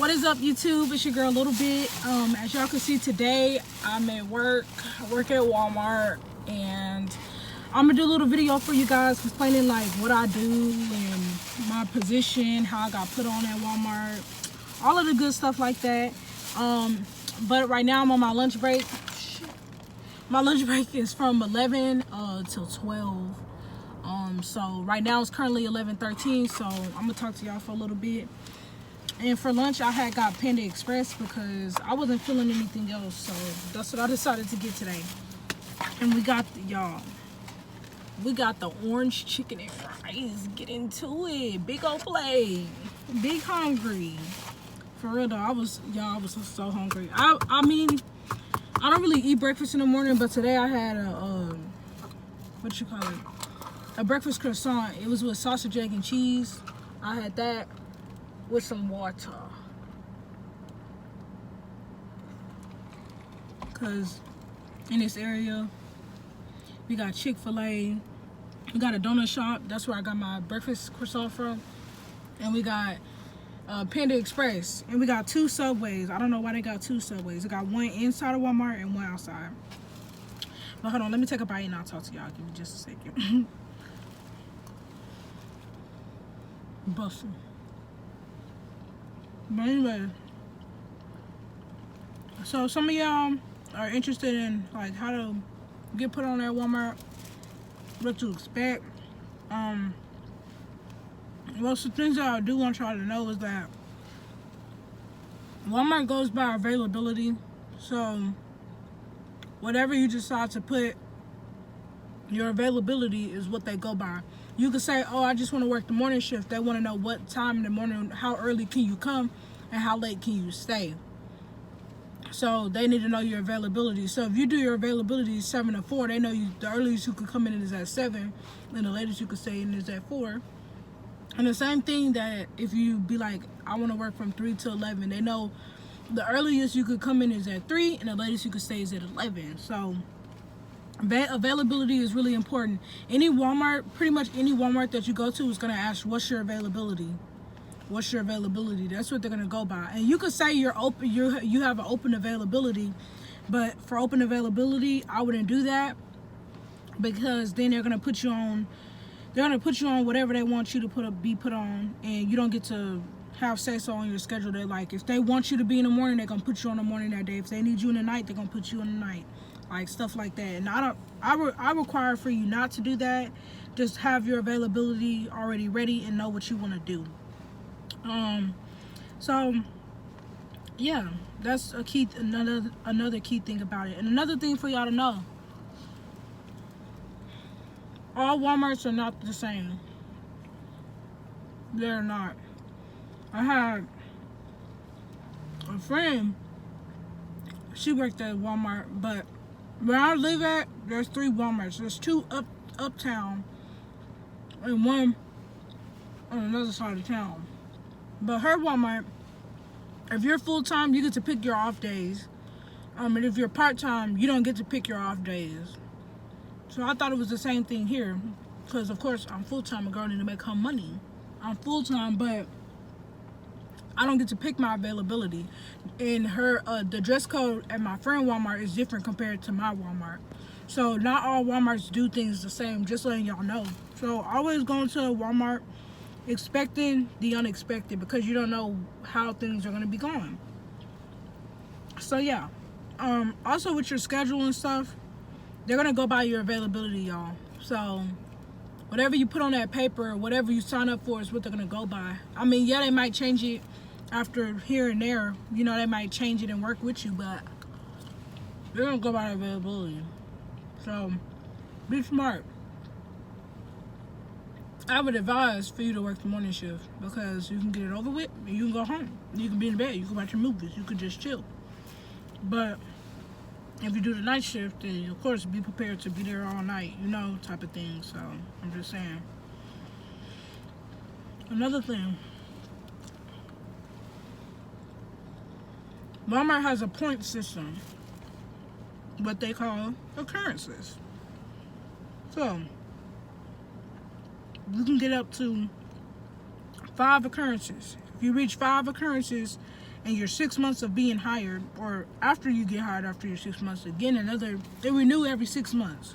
What is up, YouTube? It's your girl Little Bit. As y'all can see today, I'm at work. I work at Walmart, and I'm gonna do a little video for you guys explaining like what I do and my position, how I got put on at Walmart, all of the good stuff like that. But right now I'm on my lunch break. My lunch break is from 11 till 12. So right now it's currently 11:13. So I'm gonna talk to y'all for a little bit. And for lunch, I had got Panda Express because I wasn't feeling anything else. So that's what I decided to get today. And we got we got the orange chicken and fries. Get into it. Big old plate. Big hungry. For real though, I was so hungry. I mean, I don't really eat breakfast in the morning, but today I had a breakfast croissant. It was with sausage, egg, and cheese. I had that with some water, because in this area we got Chick-fil-A, we got a donut shop, that's where I got my breakfast croissant from, and we got Panda Express, and we got 2 Subways. I don't know why they got 2 Subways. They got one inside of Walmart and one outside. But hold on, let me take a bite and I'll talk to y'all. Give me just a second. Bustin'. But anyway, so some of y'all are interested in like how to get put on at Walmart, what to expect. Well, some things that I do want y'all to know is that Walmart goes by availability. So whatever you decide to put, your availability is what they go by. You could say, oh, I just want to work the morning shift. They want to know what time in the morning, how early can you come, and how late can you stay. So they need to know your availability. So if you do your availability 7 to 4, they know you, the earliest you could come in is at 7, and the latest you could stay in is at 4. And the same thing that if you be like, I want to work from 3 to 11, they know the earliest you could come in is at 3, and the latest you could stay is at 11. So availability is really important. Any Walmart, pretty much any Walmart that you go to is going to ask, what's your availability? What's your availability? That's what they're going to go by. And you could say you're open, you have an open availability, but for open availability, I wouldn't do that, because then they're going to put you on, whatever they want you to be put on, and you don't get to have say so on your schedule. They're like, if they want you to be in the morning, they're going to put you on the morning that day. If they need you in the night, they're going to put you in the night. Like stuff like that. And I require for you not to do that. Just have your availability already ready and know what you want to do. So yeah, that's a key, another key thing about it. And another thing for y'all to know, all Walmarts are not the same. They're not. I had a friend, she worked at Walmart, but where I live at, there's 3 Walmarts. There's 2 uptown and 1 on another side of town. But her Walmart, if you're full-time, you get to pick your off days. And if you're part-time, you don't get to pick your off days. So I thought it was the same thing here, because of course I'm full-time, a girl need to make her money. I'm full-time, but I don't get to pick my availability. And her the dress code at my friend Walmart is different compared to my Walmart. So not all Walmarts do things the same, just letting y'all know. So always go into Walmart expecting the unexpected, because you don't know how things are going to be going. So yeah, also with your schedule and stuff, they're going to go by your availability, y'all. So whatever you put on that paper, whatever you sign up for is what they're going to go by. I mean, yeah, they might change it after here and there, you know, they might change it and work with you, but they're gonna go by availability. So be smart. I would advise for you to work the morning shift, because you can get it over with and you can go home. You can be in bed, you can watch your movies, you can just chill. But if you do the night shift, then of course be prepared to be there all night, you know, type of thing. So I'm just saying. Another thing, Walmart has a point system, what they call occurrences. So you can get up to 5 occurrences. If you reach 5 occurrences in your 6 months of being hired, or after you get hired after your 6 months, again another, they renew every 6 months.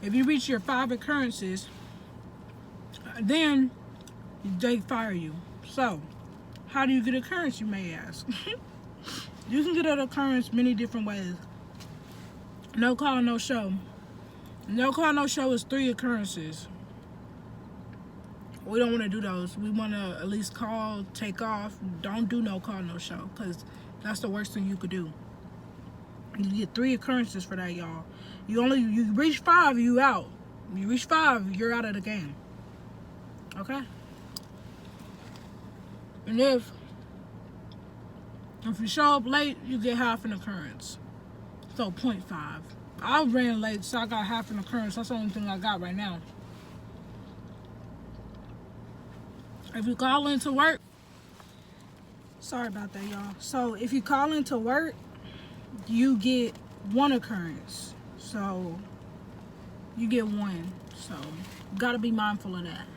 If you reach your 5 occurrences, then they fire you. So how do you get occurrence, you may ask? You can get an occurrence many different ways. No call, no show. No call, no show is 3 occurrences. We don't want to do those. We want to at least call, take off. Don't do no call, no show, because that's the worst thing you could do. You get 3 occurrences for that, y'all. You reach 5, you out. You reach 5, you're out of the game. Okay? And if you show up late, you get half an occurrence. So 0.5. I ran late, so I got half an occurrence. That's the only thing I got right now. If you call into work, sorry about that, y'all. So if you call into work, you get 1 occurrence. So you get 1. So you gotta be mindful of that.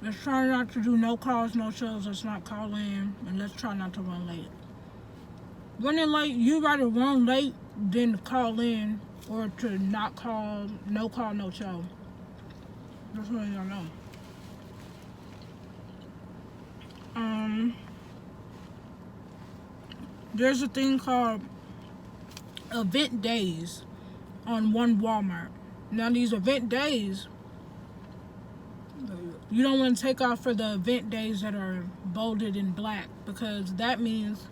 Let's try not to do no calls, no shows. Let's not call in, and let's try not to run late. Running late, you rather run late than call in, or to not call, no call, no show. That's what y'all know. There's a thing called event days on one Walmart. Now these event days, you don't want to take off for the event days that are bolded in black, because that means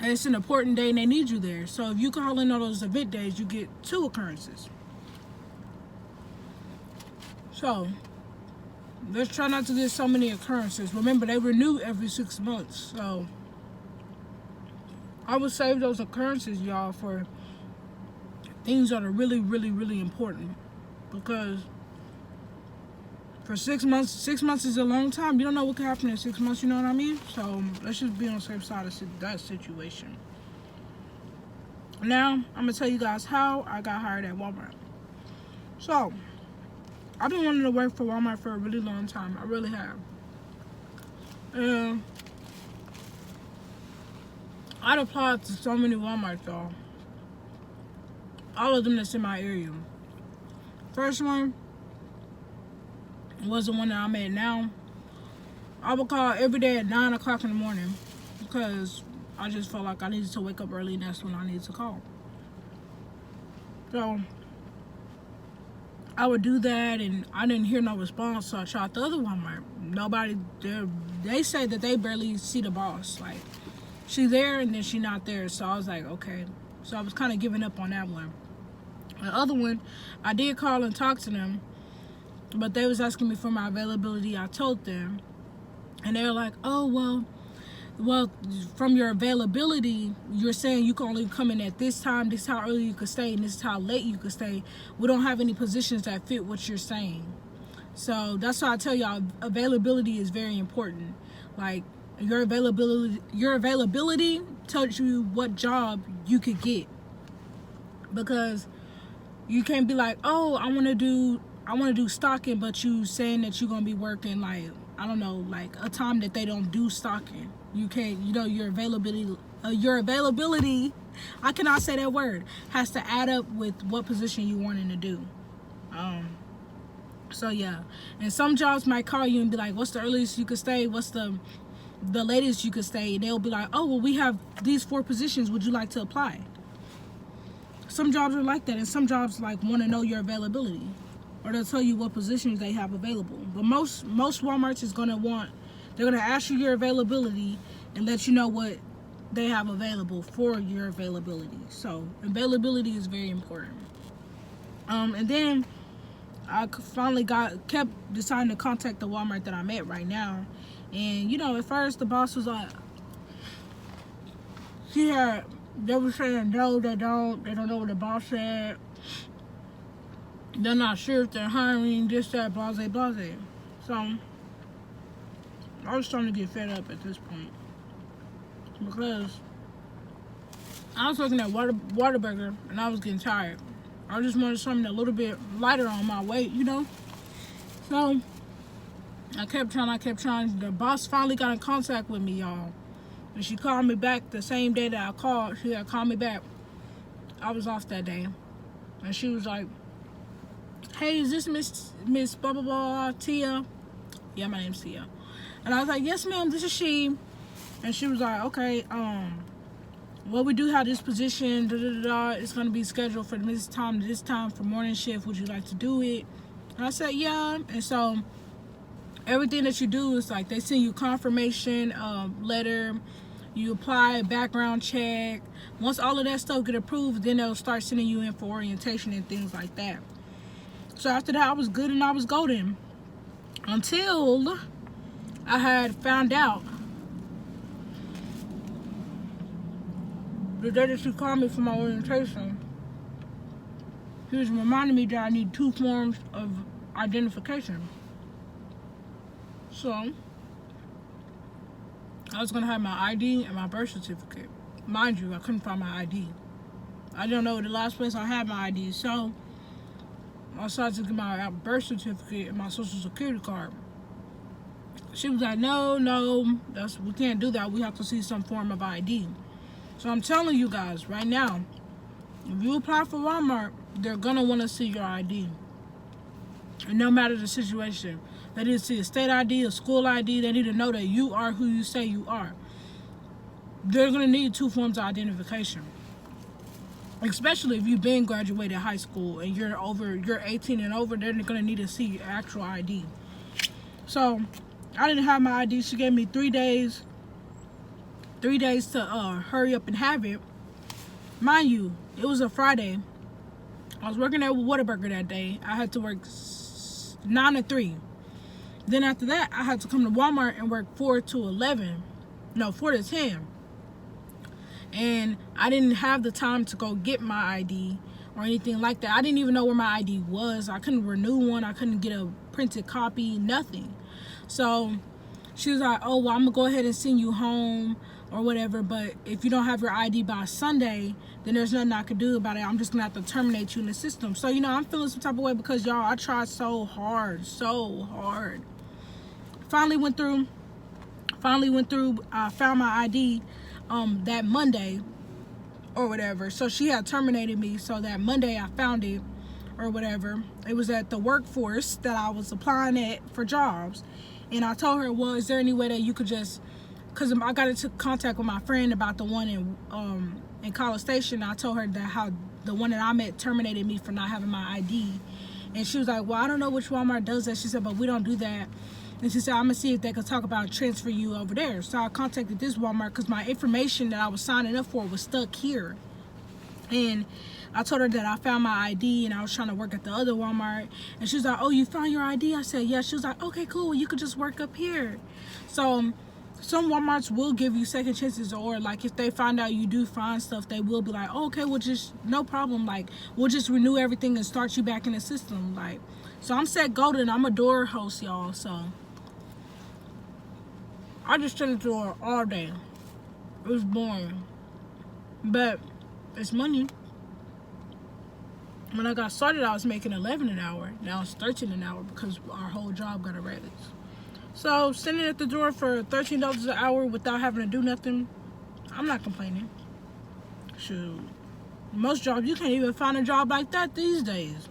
it's an important day and they need you there. So if you call in on those event days, you get 2 occurrences. So let's try not to get so many occurrences. Remember, they renew every 6 months. So I would save those occurrences, y'all, for things that are really, really, really important. Because for 6 months, 6 months is a long time. You don't know what could happen in 6 months, you know what I mean? So let's just be on the safe side of that situation. Now, I'm going to tell you guys how I got hired at Walmart. So I've been wanting to work for Walmart for a really long time. I really have. I'd applied to so many Walmarts, y'all. All of them that's in my area. First one was the one that I'm at now. I would call every day at 9 o'clock in the morning, because I just felt like I needed to wake up early, and that's when I needed to call. So I would do that, and I didn't hear no response, so I tried the other Walmart. Nobody there. They say that they barely see the boss. Like, she there and then she not there. So I was like, okay. So I was kind of giving up on that one. The other one, I did call and talk to them, but they was asking me for my availability. I told them, and they were like, oh, well, from your availability, you're saying you can only come in at this time, this is how early you could stay, and this is how late you could stay. We don't have any positions that fit what you're saying. So that's why I tell y'all, availability is very important. Like, your availability tells you what job you could get. Because you can't be like, oh, I want to do stocking, but you saying that you're gonna be working, like, I don't know, like a time that they don't do stocking. You can't, you know, your availability, I cannot say that word, has to add up with what position you wanting to do. So yeah, and some jobs might call you and be like, what's the earliest you could stay? What's the latest you could stay? And they'll be like, oh, well, we have these 4 positions. Would you like to apply? Some jobs are like that, and some jobs like want to know your availability, or they'll tell you what positions they have available. But most Walmarts is they're gonna ask you your availability and let you know what they have available for your availability. So availability is very important. And then I finally kept deciding to contact the Walmart that I'm at right now. And you know, at first the boss was like, they were saying no, they don't know what the boss said. They're not sure if they're hiring, this, that, blase, blase. So I was starting to get fed up at this point, because I was looking at Whataburger and I was getting tired. I just wanted something a little bit lighter on my weight, you know. So I kept trying. The boss finally got in contact with me, y'all. And she called me back the same day that I called. She had called me back. I was off that day. And she was like, hey, is this Miss blah, blah, blah, Tia? Yeah, my name's Tia. And I was like, yes, ma'am, this is she. And she was like, okay, well, we do have this position, da, da, da, da. It's going to be scheduled for this time to this time for morning shift. Would you like to do it? And I said, yeah. And so everything that you do is like they send you confirmation letter. You apply a background check. Once all of that stuff get approved, then they'll start sending you in for orientation and things like that. So after that, I was good and I was golden. Until I had found out the day that she called me for my orientation, she was reminding me that I need 2 forms of identification. So I was gonna have my ID and my birth certificate. Mind you, I couldn't find my ID. I don't know the last place I had my ID, so I decided to get my birth certificate and my social security card. She was like, no, we can't do that. We have to see some form of ID. So I'm telling you guys right now, if you apply for Walmart, they're gonna want to see your ID. And no matter the situation, they need to see a state ID, a school ID. They need to know that you are who you say you are. They're gonna need 2 forms of identification. Especially if you've been graduated high school and you're 18 and over, they're gonna need to see your actual ID. So I didn't have my ID. She gave me 3 days. 3 days to hurry up and have it. Mind you, it was a Friday. I was working at Whataburger that day. I had to work 9 to 3. Then after that, I had to come to Walmart and work 4 to 10. And I didn't have the time to go get my ID or anything like that. I didn't even know where my ID was. I couldn't renew one. I couldn't get a printed copy, nothing. So she was like, oh, well, I'm going to go ahead and send you home or whatever. But if you don't have your ID by Sunday, then there's nothing I could do about it. I'm just going to have to terminate you in the system. So, I'm feeling some type of way because, y'all, I tried so hard. Finally went through. I found my ID that Monday or whatever. So she had terminated me. So that Monday I found it or whatever. It was at the workforce that I was applying at for jobs. And I told her, well, is there any way that you could just, because I got into contact with my friend about the one in College Station. I told her that how the one that I met terminated me for not having my ID. And she was like, well, I don't know which Walmart does that. She said, but we don't do that. And she said, I'm going to see if they could talk about transfer you over there. So I contacted this Walmart because my information that I was signing up for was stuck here. And I told her that I found my ID and I was trying to work at the other Walmart. And she was like, oh, you found your ID? I said, yeah. She was like, okay, cool. You could just work up here. So some Walmarts will give you second chances, or like if they find out you do find stuff, they will be like, oh, okay, we'll just, no problem. Like, we'll just renew everything and start you back in the system. Like, so I'm set golden. I'm a door host, y'all. So I just turned the door all day. It was boring. But it's money. When I got started, I was making $11 an hour. Now it's $13 an hour because our whole job got a raise. So sitting at the door for $13 an hour without having to do nothing, I'm not complaining. Shoot. Most jobs, you can't even find a job like that these days.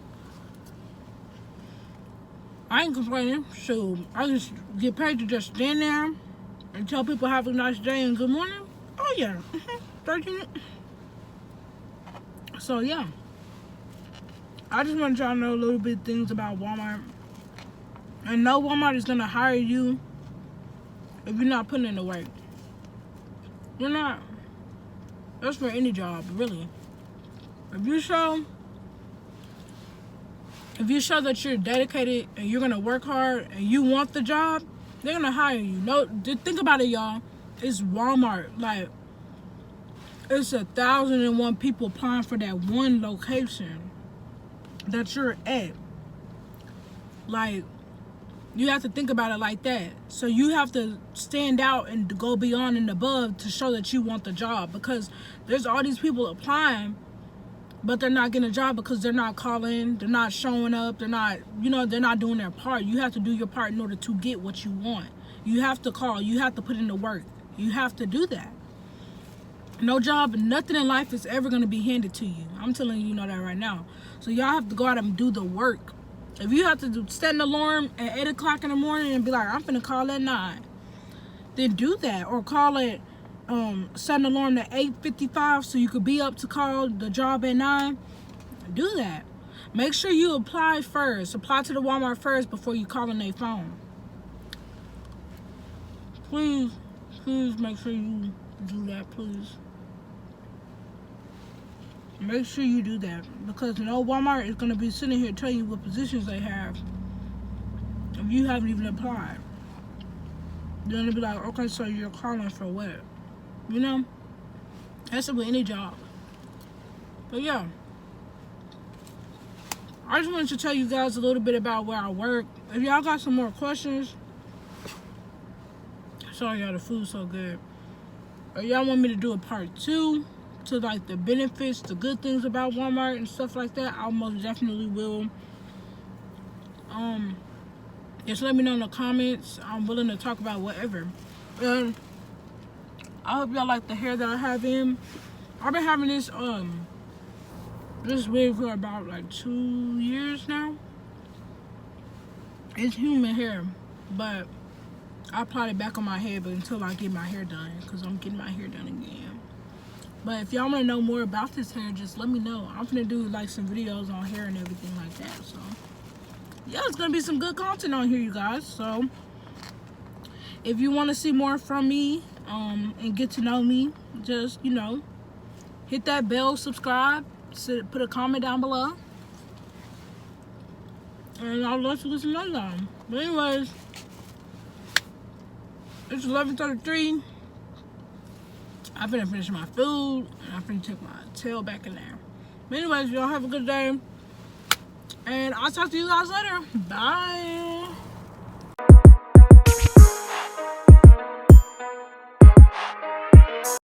I ain't complaining. Shoot. I just get paid to just stand there and tell people have a nice day and good morning. Oh yeah. 13. So yeah. I just want y'all to know a little bit of things about Walmart. And no Walmart is gonna hire you if you're not putting in the work. You're not. That's for any job, really. If you show that you're dedicated and you're gonna work hard and you want the job, they're gonna hire you. No, think about it, y'all. It's Walmart. Like, it's 1,001 people applying for that one location that you're at. Like, you have to think about it like that. So you have to stand out and go beyond and above to show that you want the job, because there's all these people applying but they're not getting a job because they're not calling, they're not showing up, they're not, they're not doing their part. You have to do your part in order to get what you want. You have to call, you have to put in the work. You have to do that. No job, nothing in life is ever going to be handed to you. I'm telling you, that right now. So y'all have to go out and do the work. If you have to set an alarm at 8 o'clock in the morning and be like, I'm finna call at 9, then do that. Or call it, set an alarm at 8:55 so you could be up to call the job at 9. Do that. Make sure you apply first. Apply to the Walmart first before you call on their phone. Please make sure you do that, please. Make sure you do that, because Walmart is going to be sitting here telling you what positions they have if you haven't even applied. Then they'll be like, okay, so you're calling for what? That's with any job. But yeah, I just wanted to tell you guys a little bit about where I work. If y'all got some more questions, sorry y'all, the food's so good. Or y'all want me to do a part 2 to like the benefits, the good things about Walmart and stuff like that, I most definitely will. Just let me know in the comments. I'm willing to talk about whatever. And I hope y'all like the hair that I have in. I've been having this wig for about like 2 years now. It's human hair, but I applied it back on my head, but until I get my hair done, because I'm getting my hair done again. But if y'all want to know more about this hair, just let me know. I'm gonna do like some videos on hair and everything like that. So yeah, it's gonna be some good content on here, you guys. So if you want to see more from me and get to know me, just hit that bell, subscribe, put a comment down below, and I'll let you listen another time. But anyways, it's 11:33. I'm finna finish my food, and I'm finna take my tail back in there. But anyways, y'all have a good day, and I'll talk to you guys later. Bye.